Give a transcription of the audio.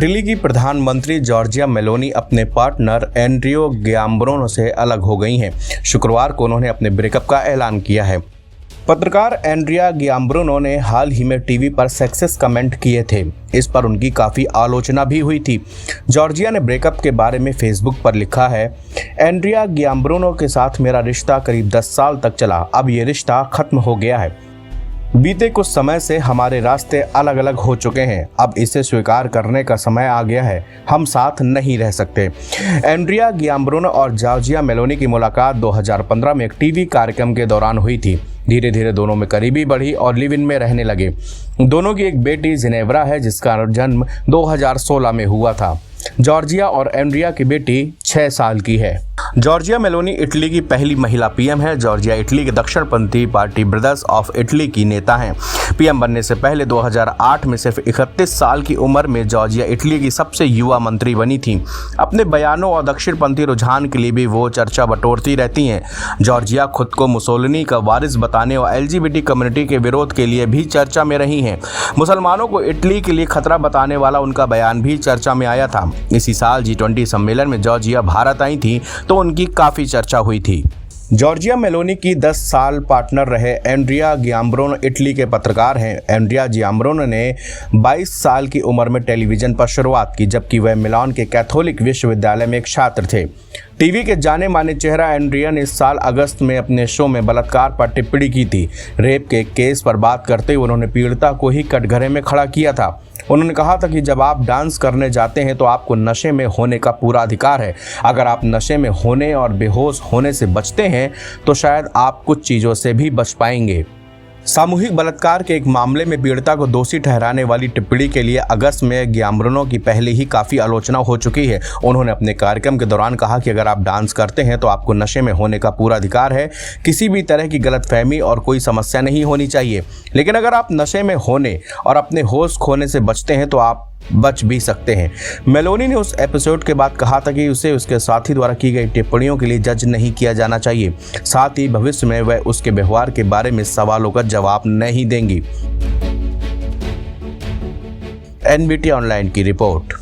Italy की प्रधानमंत्री Giorgia Meloni अपने पार्टनर एंड्रियो गियाम्ब्रोनो से अलग हो गई हैं। शुक्रवार को उन्होंने अपने ब्रेकअप का ऐलान किया है। पत्रकार एंड्रिया गियाम्ब्रोनो ने हाल ही में टीवी पर सेक्सिस्ट कमेंट किए थे। इस पर उनकी काफ़ी आलोचना भी हुई थी। जॉर्जिया ने ब्रेकअप के बारे में फेसबुक पर लिखा है, एंड्रिया गियाम्ब्रोनो के साथ मेरा रिश्ता करीब 10 साल तक चला। अब ये रिश्ता खत्म हो गया है। बीते कुछ समय से हमारे रास्ते अलग अलग हो चुके हैं। अब इसे स्वीकार करने का समय आ गया है। हम साथ नहीं रह सकते। एंड्रिया गियाम्ब्रोनो और जॉर्जिया मेलोनी की मुलाकात 2015 में एक टीवी कार्यक्रम के दौरान हुई थी। धीरे धीरे दोनों में करीबी बढ़ी और लिव इन में रहने लगे। दोनों की एक बेटी जिनेवरा है, जिसका जन्म 2016 में हुआ था। जॉर्जिया और एंड्रिया की बेटी 6 साल की है। जॉर्जिया मेलोनी इटली की पहली महिला पीएम है। जॉर्जिया इटली के दक्षिणपंथी पार्टी ब्रदर्स ऑफ इटली की नेता हैं। पीएम बनने से पहले 2008 में सिर्फ 31 साल की उम्र में जॉर्जिया इटली की सबसे युवा मंत्री बनी थी। अपने बयानों और दक्षिणपंथी रुझान के लिए भी वो चर्चा बटोरती रहती हैं। जॉर्जिया खुद को मुसोलिनी का वारिस बताने और LGBT कम्युनिटी के विरोध के लिए भी चर्चा में रही हैं। मुसलमानों को इटली के लिए खतरा बताने वाला उनका बयान भी चर्चा में आया था। इसी साल G20 सम्मेलन में जॉर्जिया भारत आई थी तो उनकी काफ़ी चर्चा हुई थी। जॉर्जिया मेलोनी की 10 साल पार्टनर रहे एंड्रिया गियाम्ब्रोनो इटली के पत्रकार हैं। एंड्रिया गियाम्ब्रोनो ने 22 साल की उम्र में टेलीविज़न पर शुरुआत की, जबकि वह मिलान के कैथोलिक विश्वविद्यालय में एक छात्र थे। टीवी के जाने माने चेहरा एंड्रिया ने इस साल अगस्त में अपने शो में बलात्कार पर टिप्पणी की थी। रेप के केस पर बात करते हुए उन्होंने पीड़िता को ही कटघरे में खड़ा किया था। उन्होंने कहा था कि जब आप डांस करने जाते हैं तो आपको नशे में होने का पूरा अधिकार है। अगर आप नशे में होने और बेहोश होने से बचते हैं तो शायद आप कुछ चीज़ों से भी बच पाएंगे। सामूहिक बलात्कार के एक मामले में पीड़िता को दोषी ठहराने वाली टिप्पणी के लिए अगस्त में गियाम्ब्रोनो की पहले ही काफ़ी आलोचना हो चुकी है। उन्होंने अपने कार्यक्रम के दौरान कहा कि अगर आप डांस करते हैं तो आपको नशे में होने का पूरा अधिकार है। किसी भी तरह की गलतफहमी और कोई समस्या नहीं होनी चाहिए, लेकिन अगर आप नशे में होने और अपने होश खोने से बचते हैं तो आप बच भी सकते हैं। मेलोनी ने उस एपिसोड के बाद कहा था कि उसे उसके साथी द्वारा की गई टिप्पणियों के लिए जज नहीं किया जाना चाहिए। साथ ही भविष्य में वह उसके व्यवहार के बारे में सवालों का जवाब नहीं देंगी। NBT ऑनलाइन की रिपोर्ट।